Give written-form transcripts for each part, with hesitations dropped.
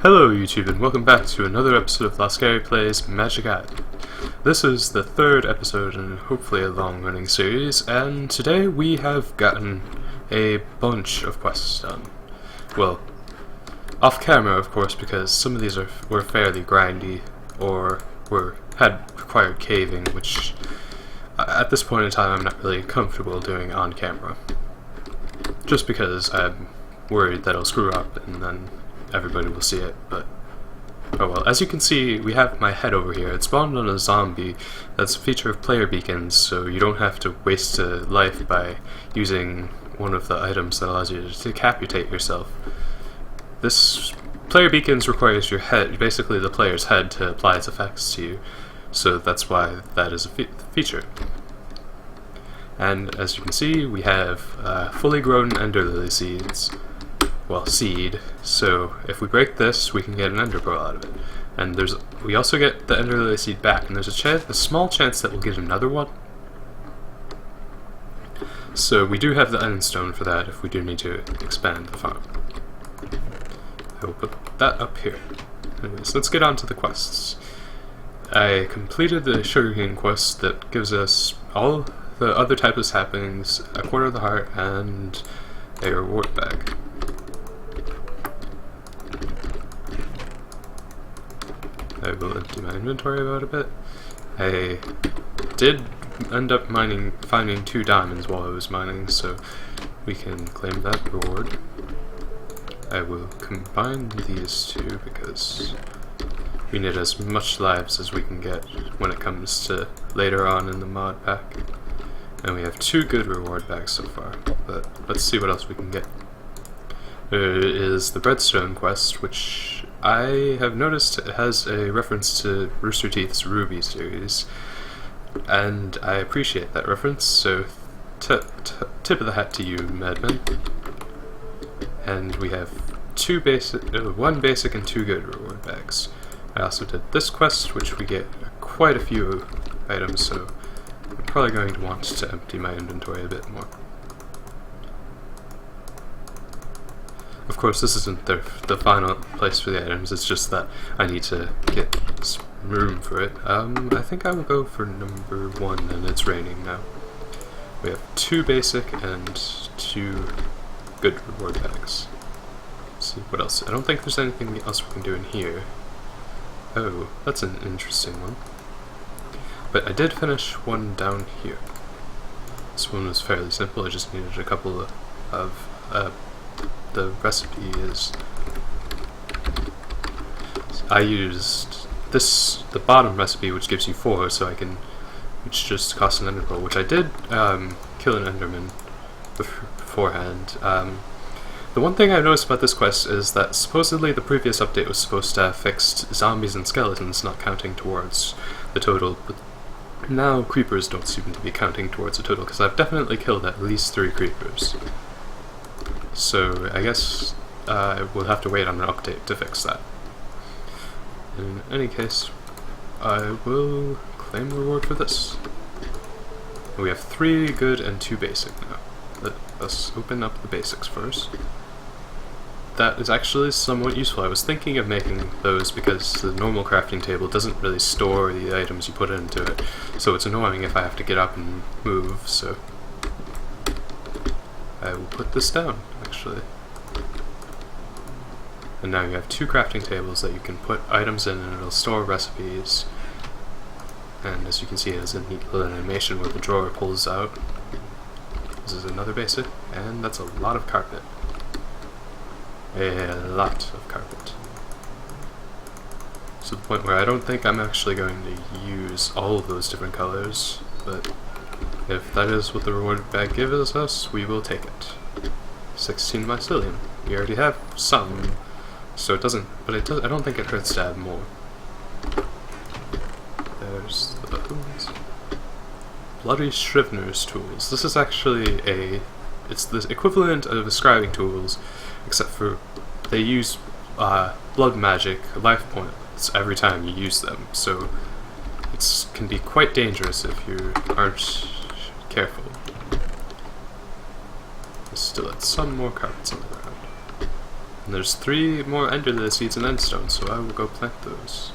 Hello YouTube and welcome back to another episode of Laskeri Plays Magic Island. This is the third episode in hopefully a long-running series, and today we have gotten a bunch of quests done. Well, off camera of course, because some of these were fairly grindy, or had required caving, which at this point in time I'm not really comfortable doing on camera. Just because I'm worried that I'll screw up and then everybody will see it, but oh well. As you can see, we have my head over here. It spawned on a zombie. That's a feature of player beacons, so you don't have to waste a life by using one of the items that allows you to decapitate yourself. This player beacons requires your head, basically the player's head, to apply its effects to you, so that's why that is a feature. And as you can see, we have fully grown ender lily seeds. Well, seed, so if we break this, we can get an ender pearl out of it. And we also get the ender lily seed back, and there's a small chance that we'll get another one. So we do have the end stone for that if we do need to expand the farm. I will put that up here. Anyways, let's get on to the quests. I completed the sugarcane quest that gives us all the other typeless happenings, a quarter of the heart, and a reward bag. I will empty my inventory about a bit. I did end up finding 2 diamonds while I was mining, so we can claim that reward. I will combine these two because we need as much lives as we can get when it comes to later on in the mod pack. And we have 2 good reward bags so far, but let's see what else we can get. There is the Breadstone quest, which I have noticed has a reference to Rooster Teeth's Ruby series, and I appreciate that reference, so tip of the hat to you, madman. And we have 1 basic and 2 good reward bags. I also did this quest, which we get quite a few items, so I'm probably going to want to empty my inventory a bit more. Of course, this isn't the final place for the items, it's just that I need to get some room for it. I think I will go for number 1, and it's raining now. We have 2 basic and 2 good reward bags. Let's see what else. I don't think there's anything else we can do in here. Oh, that's an interesting one. But I did finish one down here. This one was fairly simple, I just needed a couple of the recipe is, I used the bottom recipe, which gives you 4, which just costs an ender pearl, which I did kill an enderman beforehand. The one thing I've noticed about this quest is that supposedly the previous update was supposed to have fixed zombies and skeletons not counting towards the total, but now creepers don't seem to be counting towards the total, because I've definitely killed at least 3 creepers. So I guess we'll have to wait on an update to fix that. In any case, I will claim the reward for this. We have 3 good and 2 basic now. Let us open up the basics first. That is actually somewhat useful. I was thinking of making those because the normal crafting table doesn't really store the items you put into it, so it's annoying if I have to get up and move, so I will put this down, actually. And now you have 2 crafting tables that you can put items in, and it'll store recipes. And as you can see, it has a neat little animation where the drawer pulls out. This is another basic, and that's a lot of carpet. A lot of carpet. To the point where I don't think I'm actually going to use all of those different colors, but if that is what the reward bag gives us, we will take it. 16 mycelium. We already have some, so it doesn't, but it does, I don't think it hurts to add more. There's those. Bloody Shrivner's tools. This is actually it's the equivalent of scribing tools, except for they use blood magic life points every time you use them, so it can be quite dangerous if you aren't careful. Still had some more carpets on the ground. And there's 3 more ender lily seeds and endstone, so I will go plant those.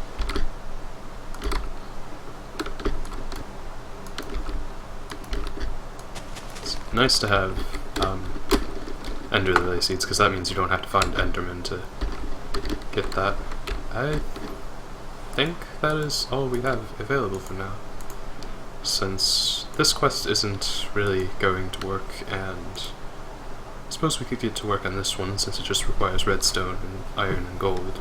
It's nice to have ender lily seeds, because that means you don't have to find endermen to get that. I think that is all we have available for now, since this quest isn't really going to work, and I suppose we could get to work on this one since it just requires redstone and iron and gold.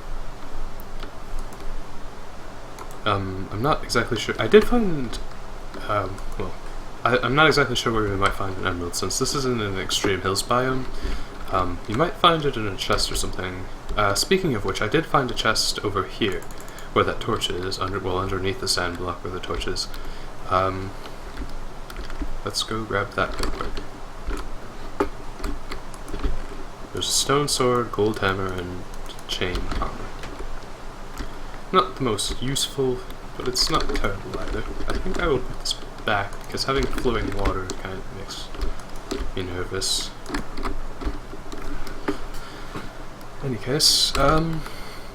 I'm not exactly sure. I did find, I'm not exactly sure where we might find an emerald, since this is in an extreme hills biome. You might find it in a chest or something. Speaking of which, I did find a chest over here, where that torch is, underneath the sand block where the torch is. Let's go grab that real quick. There's a stone sword, gold hammer, and chain armor. Not the most useful, but it's not terrible either. I think I will put this back, because having flowing water kind of makes me nervous. In any case,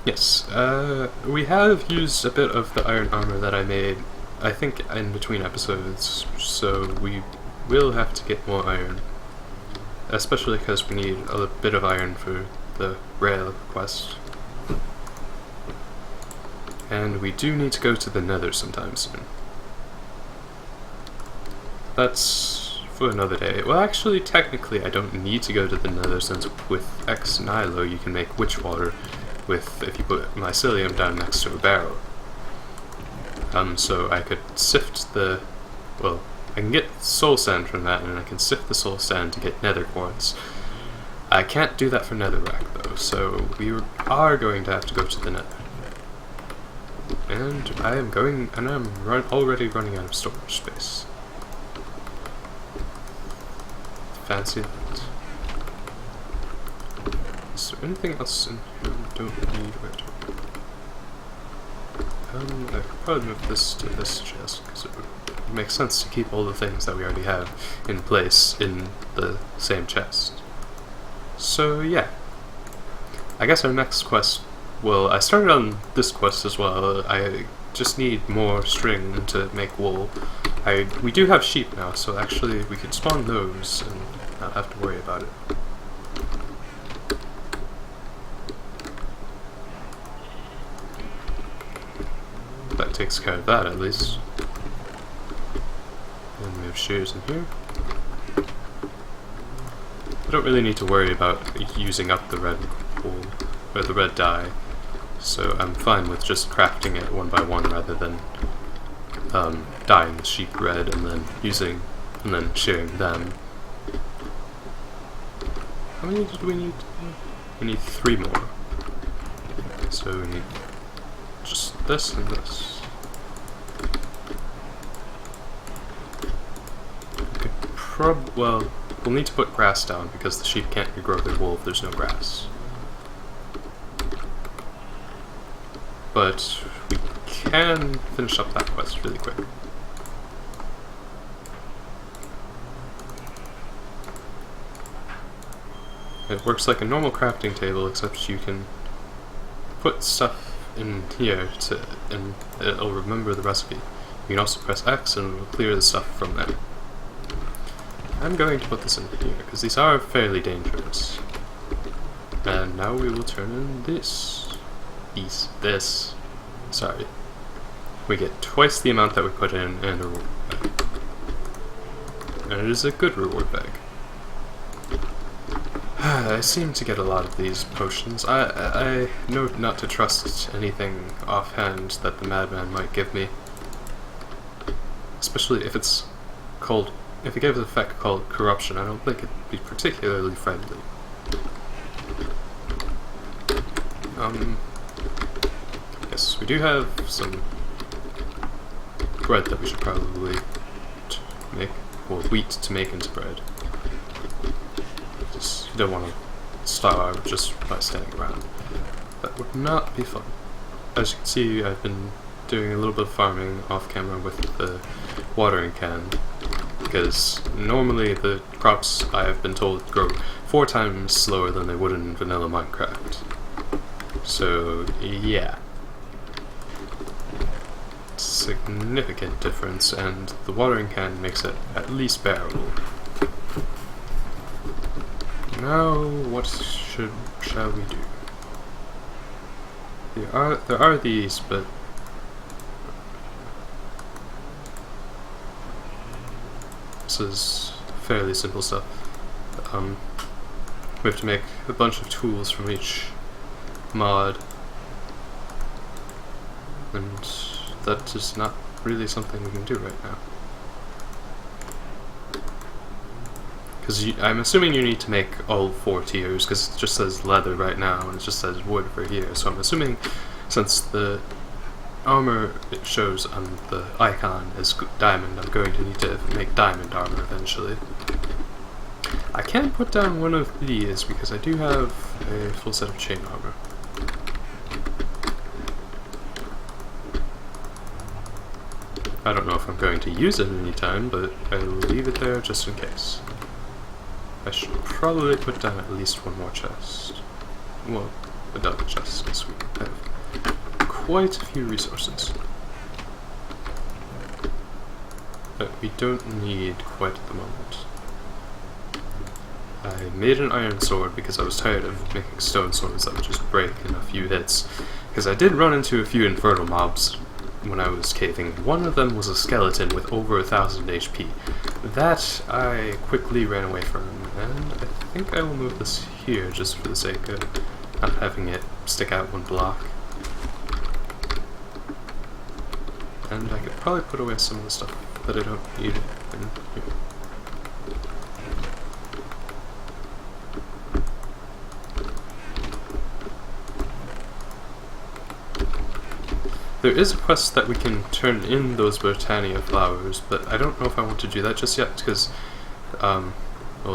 yes, we have used a bit of the iron armor that I made, I think, in between episodes, so we will have to get more iron. Especially because we need a bit of iron for the rail quest. And we do need to go to the Nether sometime soon. That's for another day. Well, actually, technically, I don't need to go to the Nether, since with X Nilo you can make witch water with, if you put mycelium down next to a barrel. So I could sift the, well, I can get soul sand from that, and I can sift the soul sand to get nether quartz. I can't do that for netherrack though, so we are going to have to go to the Nether. And I'm already running out of storage space. Fancy that. Is there anything else in here we don't need? Where to? I could probably move this to this chest, because it would make sense to keep all the things that we already have in place in the same chest. So yeah, I guess our next quest, well, I started on this quest as well. I just need more string to make wool. We do have sheep now, so actually we could spawn those and not have to worry about it. That takes care of that, at least. And we have shears in here. I don't really need to worry about using up the red wool, or the red dye, so I'm fine with just crafting it one by one rather than dyeing the sheep red and then shearing them. How many do we need? We need 3 more. So we need just this and this. Well, we'll need to put grass down because the sheep can't regrow their wool if there's no grass. But we can finish up that quest really quick. It works like a normal crafting table, except you can put stuff in here and it'll remember the recipe. You can also press X and it will clear the stuff from there. I'm going to put this in here, because these are fairly dangerous. And now we will turn in this. Sorry. We get twice the amount that we put in, and a reward bag. And it is a good reward bag. I seem to get a lot of these potions. I know not to trust anything offhand that the madman might give me. Especially if it's called... If it gives an effect called corruption, I don't think it'd be particularly friendly. Yes, we do have some bread that we should probably make, or wheat to make into bread. Just don't want to starve just by standing around. That would not be fun. As you can see, I've been doing a little bit of farming off camera with the watering can. because normally the crops, I have been told, grow 4 times slower than they would in vanilla Minecraft. So, yeah. Significant difference, and the watering can makes it at least bearable. Now, what shall we do? There are these, but this is fairly simple stuff. We have to make a bunch of tools from each mod, and that is not really something we can do right now. Because I'm assuming you need to make all 4 tiers, because it just says leather right now, and it just says wood for here, so I'm assuming since the armor it shows on the icon is diamond, I'm going to need to make diamond armor eventually. I can put down one of these because I do have a full set of chain armor. I don't know if I'm going to use it anytime, but I will leave it there just in case. I should probably put down at least one more chest. Well, a double chest, because we have quite a few resources that we don't need quite at the moment. I made an iron sword because I was tired of making stone swords that would just break in a few hits, because I did run into a few infernal mobs when I was caving. One of them was a skeleton with over 1000 HP. That I quickly ran away from, and I think I will move this here just for the sake of not having it stick out one block. And I could probably put away some of the stuff that I don't need in here. There is a quest that we can turn in those Britannia flowers, but I don't know if I want to do that just yet, because, well,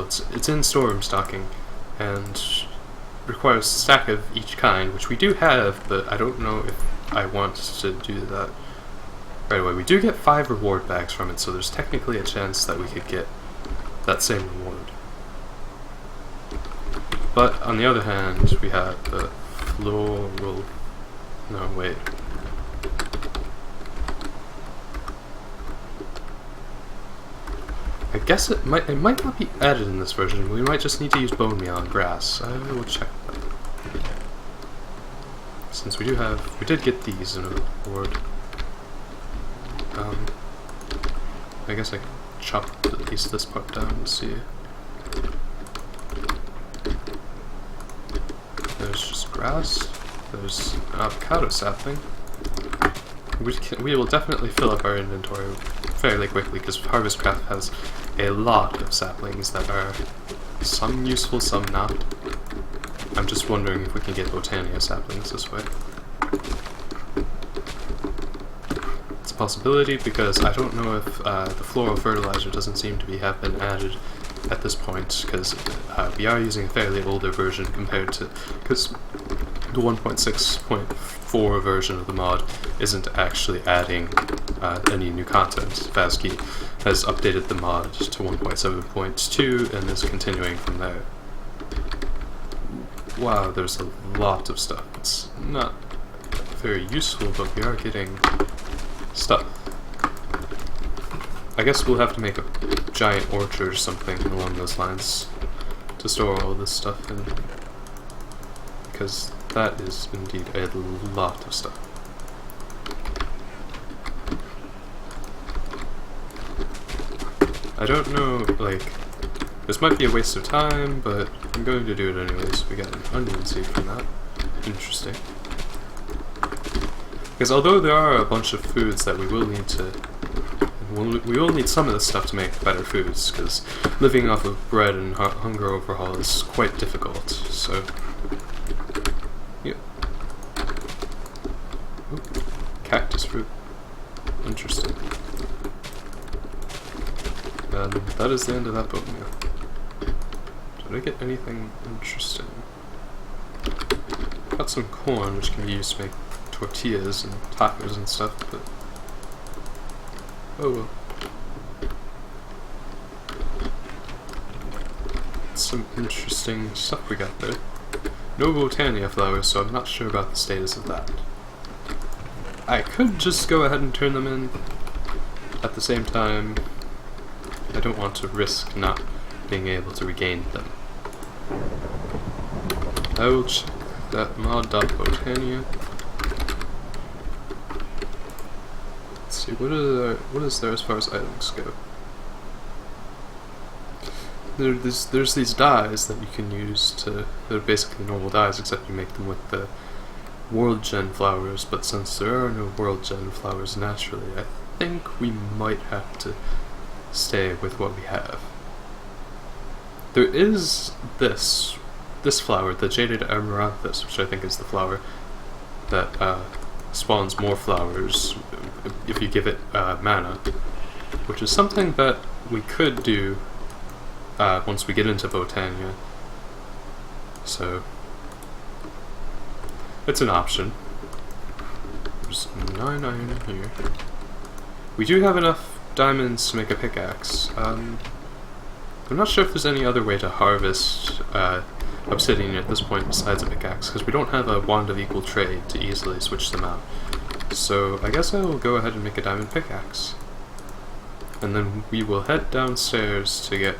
it's in storm stocking, and requires a stack of each kind, which we do have, but I don't know if I want to do that right away. We do get 5 reward bags from it, so there's technically a chance that we could get that same reward. But, on the other hand, we have the floral... No, wait. I guess it might not be added in this version. We might just need to use bone meal and grass. I will check that. Since we did get these in a reward. I guess I can chop at least this part down and see. There's just grass. There's an avocado sapling. We will definitely fill up our inventory fairly quickly, because Harvestcraft has a lot of saplings that are some useful, some not. I'm just wondering if we can get Botania saplings this way. It's a possibility, because I don't know if the floral fertilizer doesn't seem to have been added at this point, because we are using a fairly older version compared to... because the 1.6.4 version of the mod isn't actually adding any new content. Vazkey has updated the mod to 1.7.2 and is continuing from there. Wow, there's a lot of stuff. It's not very useful, but we are getting stuff. I guess we'll have to make a giant orchard or something along those lines to store all this stuff in, because that is indeed a lot of stuff. I don't know, like, this might be a waste of time, but I'm going to do it anyways. We got an onion seed from that. Interesting. Because although there are a bunch of foods that we will need to... we will need some of this stuff to make better foods, because living off of bread and hunger overhaul is quite difficult, so... yeah. Ooh, cactus fruit. Interesting. And that is the end of that bone meal. Did I get anything interesting? Got some corn, which can be used to make tortillas and tacos and stuff, but... oh well. some interesting stuff we got there. No Botania flowers, so I'm not sure about the status of that. I could just go ahead and turn them in. At the same time, I don't want to risk not being able to regain them. I will check that mod.botania. Let's see, what is there as far as items go? There's these dyes that you can use to, they're basically normal dyes, except you make them with the world gen flowers, but since there are no world gen flowers naturally, I think we might have to stay with what we have. There is this flower, the Jaded Amaranthus, which I think is the flower that spawns more flowers if you give it mana, which is something that we could do once we get into Botania. So it's an option. There's 9 iron here. We do have enough diamonds to make a pickaxe. I'm not sure if there's any other way to harvest obsidian at this point besides a pickaxe, because we don't have a wand of equal trade to easily switch them out. So I guess I will go ahead and make a diamond pickaxe. And then we will head downstairs to get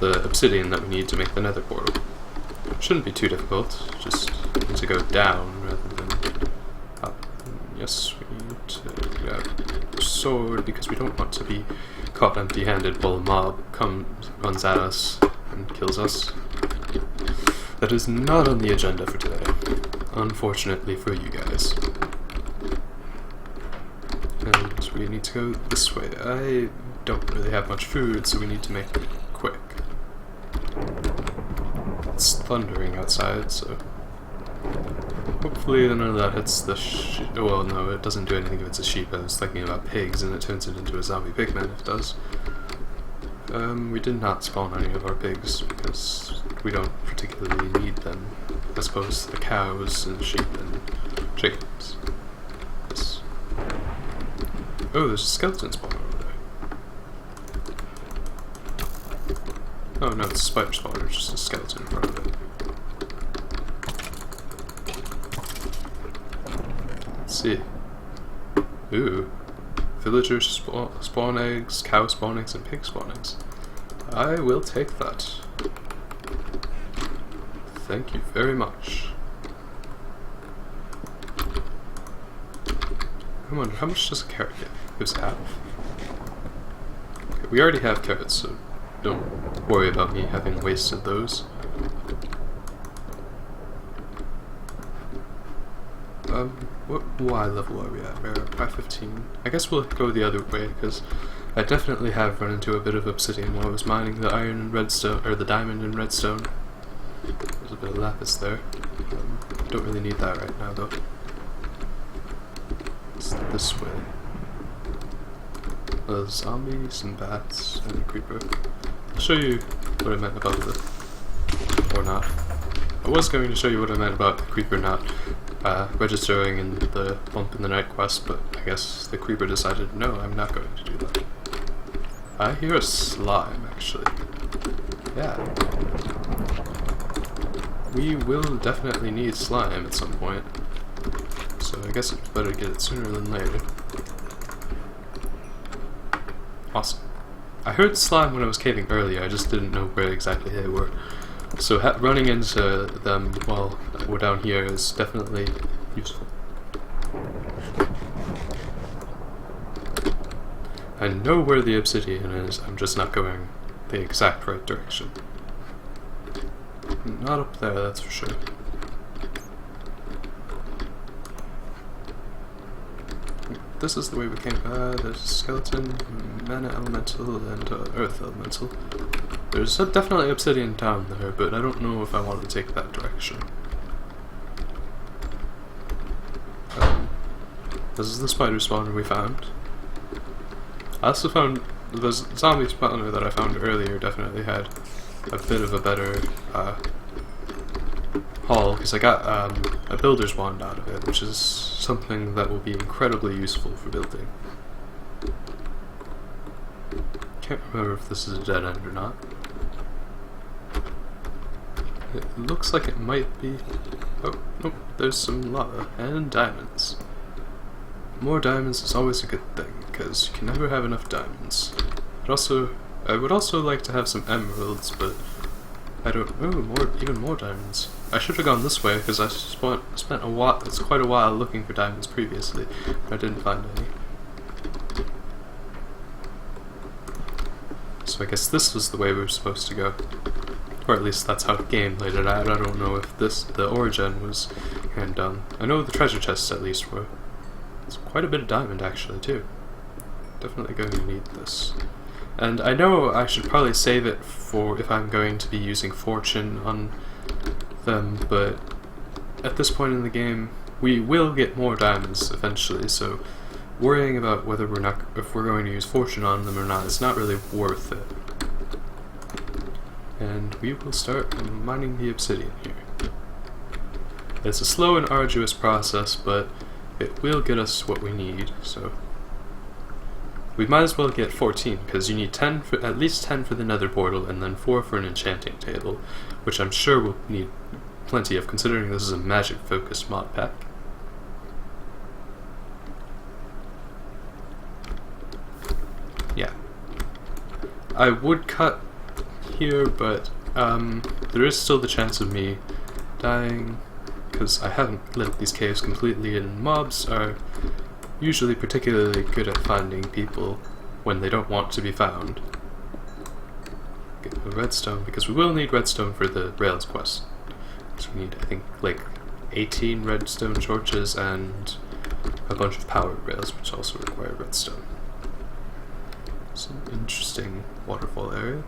the obsidian that we need to make the nether portal. Shouldn't be too difficult, just need to go down rather than up. And yes, we need to grab a sword because we don't want to be caught empty-handed while a mob runs at us and kills us. That is not on the agenda for today, unfortunately for you guys. And we need to go this way. I don't really have much food, so we need to make it quick. It's thundering outside, so hopefully none of that hits the sheep. Well, no, it doesn't do anything if it's a sheep. I was thinking about pigs, and it turns it into a zombie pigman if it does. We did not spawn any of our pigs because we don't particularly need them, as opposed to the cows and sheep and chickens. Yes. Oh, there's a skeleton spawn over there. Oh no, it's a spider spawner, just a skeleton in front of it. Let's see. Ooh. Villagers spawn eggs, cow spawn eggs, and pig spawn eggs. I will take that. Thank you very much. I wonder, how much does a carrot get? It gives half. Okay, we already have carrots, so don't worry about me having wasted those. What Y level are we at? We're at 515. I guess we'll go the other way, because I definitely have run into a bit of obsidian while I was mining the iron and redstone, or the diamond and redstone. There's a bit of lapis there. Don't really need that right now, though. It's this way. A zombie, some bats, and a creeper. I'll show you what I meant about the... or not. I was going to show you what I meant about the creeper not registering in the bump in the night quest, but I guess the creeper decided, no, I'm not going to do that. I hear a slime, actually. Yeah. We will definitely need slime at some point, so I guess it's better to get it sooner than later. Awesome. I heard slime when I was caving earlier, I just didn't know where exactly they were. So running into them while we're down here is definitely useful. I know where the obsidian is, I'm just not going the exact right direction. Not up there, that's for sure. This is the way we came by. There's a skeleton, mana elemental, and earth elemental. There's definitely obsidian down there, but I don't know if I want to take that direction. This is the spider spawner we found. I also found the zombie spawner that I found earlier definitely had a bit of a better haul, because I got a builder's wand out of it, which is something that will be incredibly useful for building. can't remember if this is a dead end or not. It looks like it might be. Oh, nope, there's some lava and diamonds. More diamonds is always a good thing, because you can never have enough diamonds. I would also like to have some emeralds, but I don't. Oh, even more diamonds. I should have gone this way because I spent quite a while looking for diamonds previously. I didn't find any. So I guess this was the way we were supposed to go, or at least that's how the game laid it out. I don't know if the origin was hand done. I know the treasure chests at least were. It's quite a bit of diamond actually too. Definitely going to need this. And I know I should probably save it for if I'm going to be using fortune on them, but at this point in the game, we will get more diamonds eventually, so worrying about whether if we're going to use fortune on them or not is not really worth it. And we will start mining the obsidian here. It's a slow and arduous process, but it will get us what we need, so we might as well get 14, because you need at least 10 for the nether portal, and then 4 for an enchanting table, which I'm sure we'll need plenty of, considering this is a magic-focused mod pack. Yeah. I would cut here, but there is still the chance of me dying, because I haven't lit these caves completely, and mobs are usually particularly good at finding people when they don't want to be found. Get the redstone, because we will need redstone for the rails quest. So we need, I think, like 18 redstone torches and a bunch of powered rails, which also require redstone. Some interesting waterfall area.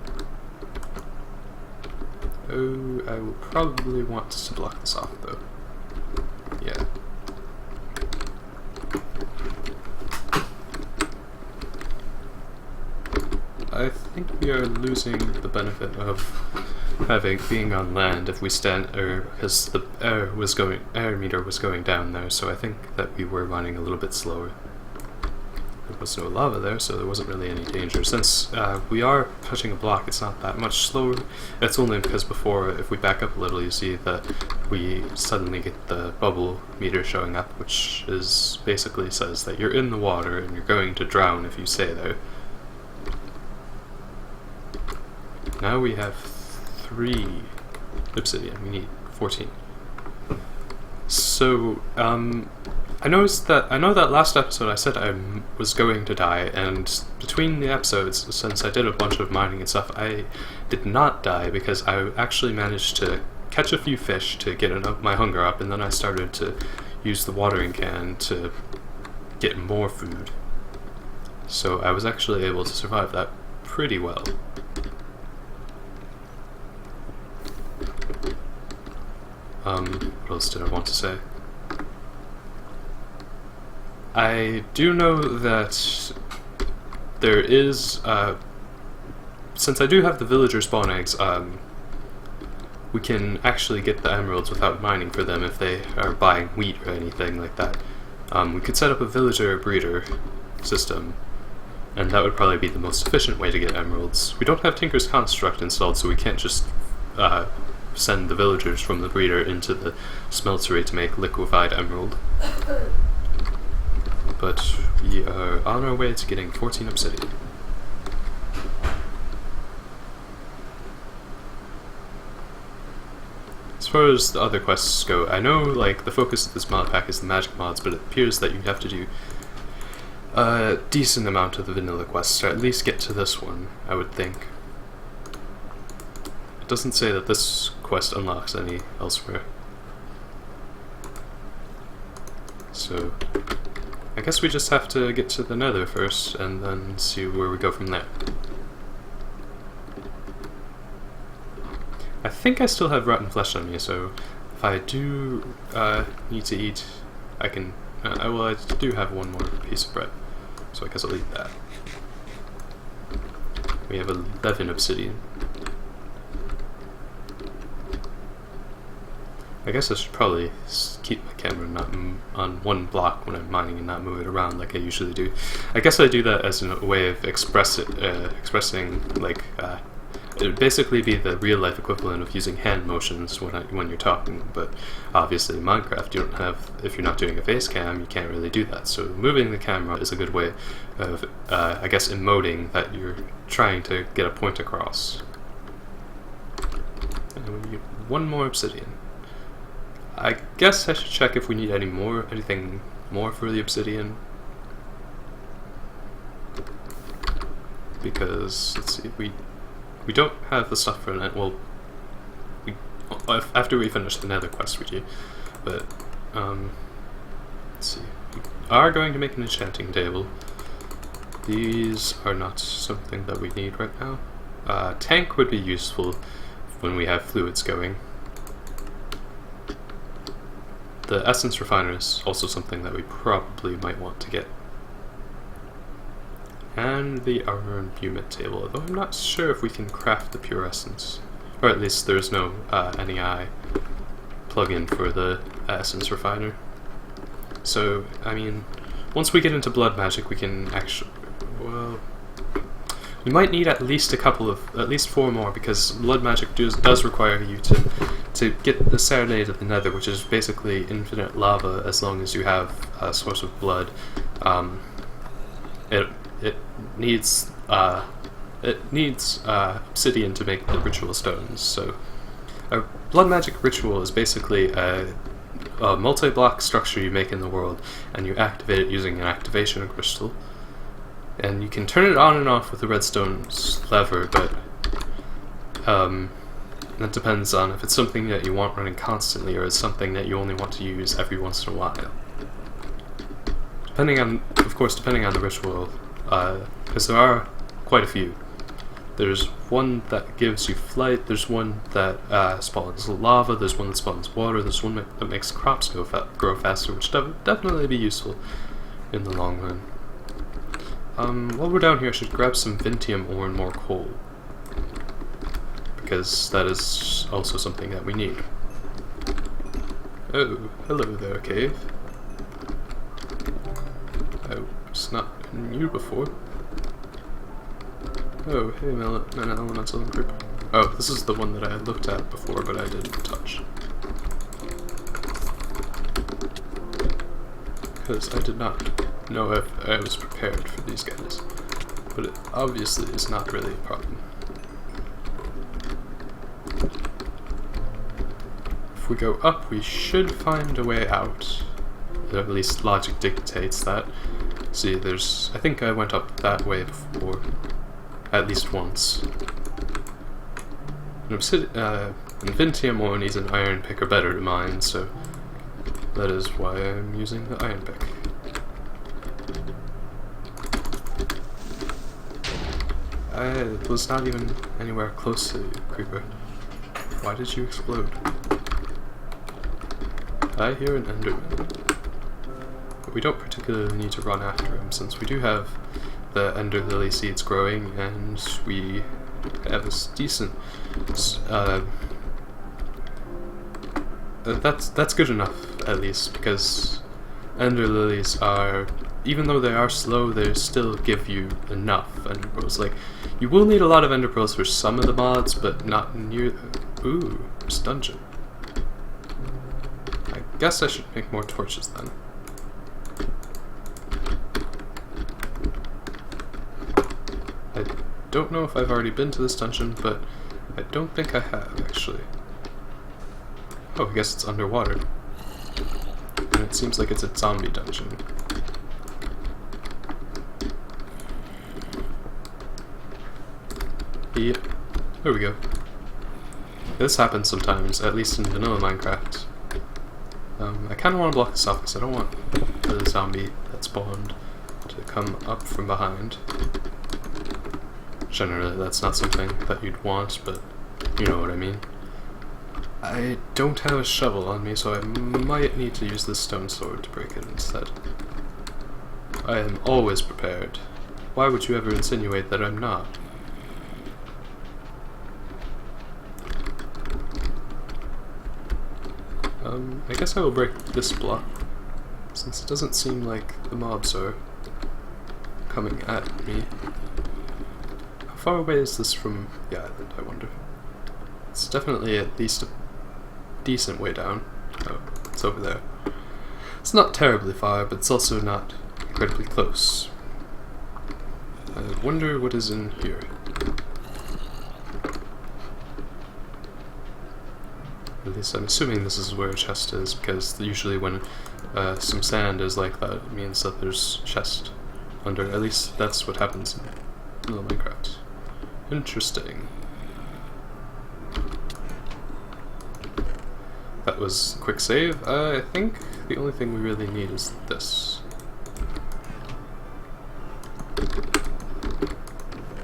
Oh, I will probably want to block this off though. Yeah. I think we are losing the benefit of being on land if we because the air meter was going down there, so I think that we were mining a little bit slower. There was no lava there, so there wasn't really any danger. Since we are touching a block, it's not that much slower. It's only because before, if we back up a little, you see that we suddenly get the bubble meter showing up, which basically says that you're in the water and you're going to drown if you stay there. Now we have 3 obsidian. We need 14. So, I know that last episode I said I was going to die, and between the episodes, since I did a bunch of mining and stuff, I did not die because I actually managed to catch a few fish to get my hunger up, and then I started to use the watering can to get more food. So I was actually able to survive that pretty well. What else did I want to say? I do know that there is, since I do have the villager spawn eggs, we can actually get the emeralds without mining for them if they are buying wheat or anything like that. We could set up a villager breeder system, and that would probably be the most efficient way to get emeralds. We don't have Tinker's Construct installed, so we can't just send the villagers from the breeder into the smeltery to make liquefied emerald. But we are on our way to getting 14 obsidian. As far as the other quests go, I know like the focus of this mod pack is the magic mods, but it appears that you have to do a decent amount of the vanilla quests to at least get to this one, I would think. It doesn't say that this quest unlocks any elsewhere. So I guess we just have to get to the Nether first, and then see where we go from there. I think I still have rotten flesh on me, so if I do need to eat, I can. Well, I do have one more piece of bread, so I guess I'll eat that. We have 11 obsidian. I guess I should probably keep my camera not on one block when I'm mining and not move it around like I usually do. I guess I do that as a way of expressing, like, it would basically be the real-life equivalent of using hand motions when you're talking, but obviously in Minecraft you don't have, if you're not doing a face cam, you can't really do that. So moving the camera is a good way of, I guess, emoting that you're trying to get a point across. And we need one more obsidian. I guess I should check if we need anything more for the obsidian. Because, let's see, we don't have the stuff for it. Well, after we finish the Nether quest we do. But, let's see. We are going to make an enchanting table. These are not something that we need right now. Tank would be useful when we have fluids going. The essence refiner is also something that we probably might want to get. And the iron humid table, although I'm not sure if we can craft the pure essence. Or at least there's no NEI plugin for the essence refiner. So, I mean, once we get into blood magic we can actually, well, we might need at least at least 4 more, because blood magic does require you to get the Serenade of the Nether, which is basically infinite lava as long as you have a source of blood. It needs obsidian to make the ritual stones. So a blood magic ritual is basically a multi-block structure you make in the world, and you activate it using an activation crystal. And you can turn it on and off with the redstone lever, but that depends on if it's something that you want running constantly or it's something that you only want to use every once in a while. Depending on the ritual, because there are quite a few. There's one that gives you flight, there's one that spawns lava, there's one that spawns water, there's one that makes crops grow faster, which would definitely be useful in the long run. While we're down here, I should grab some Vintium ore and more coal, because that is also something that we need. Oh, hello there, cave. I was not in you before. Oh, hey, elemental creeper. Oh, this is the one that I had looked at before, but I didn't touch. Because I did not know if I was prepared for these guys. But it obviously is not really a problem. If we go up, we should find a way out. Or at least logic dictates that. See, I think I went up that way before. At least once. And Vintium ore needs an iron pick or better to mine, so that is why I'm using the iron pick. I was not even anywhere close to you, creeper. Why did you explode? I hear an enderman. But we don't particularly need to run after him, since we do have the ender lily seeds growing, and we have a decent that's good enough, at least, because ender lilies are, even though they are slow, they still give you enough ender pearls. Like, you will need a lot of ender pearls for some of the mods, but not near. Ooh, this dungeon. I guess I should make more torches then. I don't know if I've already been to this dungeon, but I don't think I have, actually. Oh, I guess it's underwater. And it seems like it's a zombie dungeon. Yep, there we go. This happens sometimes, at least in vanilla Minecraft. I kind of want to block this off because I don't want the zombie that spawned to come up from behind. Generally, that's not something that you'd want, but you know what I mean. I don't have a shovel on me, so I might need to use this stone sword to break it instead. I am always prepared. Why would you ever insinuate that I'm not? I guess I will break this block, since it doesn't seem like the mobs are coming at me. How far away is this from the island, I wonder? It's definitely at least a decent way down. Oh, it's over there. It's not terribly far, but it's also not incredibly close. I wonder what is in here. At least I'm assuming this is where a chest is, because usually when some sand is like that, it means that there's chest under. At least that's what happens in Little Minecraft. Interesting. That was a quick save. I think the only thing we really need is this.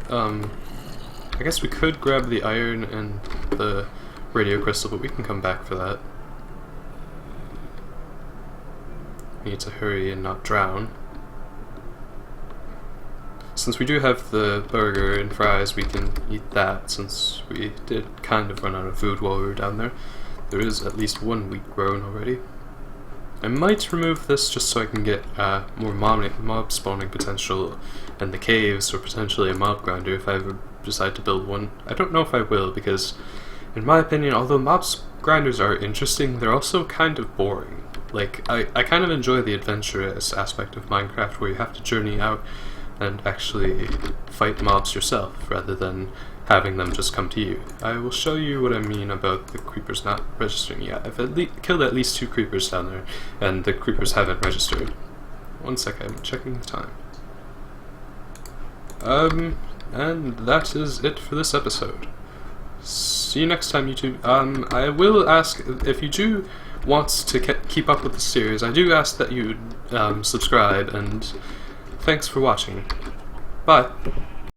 I guess we could grab the iron and the radio crystal, but we can come back for that. We need to hurry and not drown. Since we do have the burger and fries, we can eat that, since we did kind of run out of food while we were down there. There is at least one wheat grown already. I might remove this just so I can get more mob spawning potential in the caves, or potentially a mob grinder if I ever decide to build one. I don't know if I will, because in my opinion, although mob grinders are interesting, they're also kind of boring. Like, I kind of enjoy the adventurous aspect of Minecraft where you have to journey out and actually fight mobs yourself, rather than having them just come to you. I will show you what I mean about the creepers not registering yet. I've killed at least 2 creepers down there, and the creepers haven't registered. One sec, I'm checking the time. And that is it for this episode. See you next time, YouTube. I will ask, if you do want to keep up with the series, I do ask that you subscribe, and thanks for watching. Bye.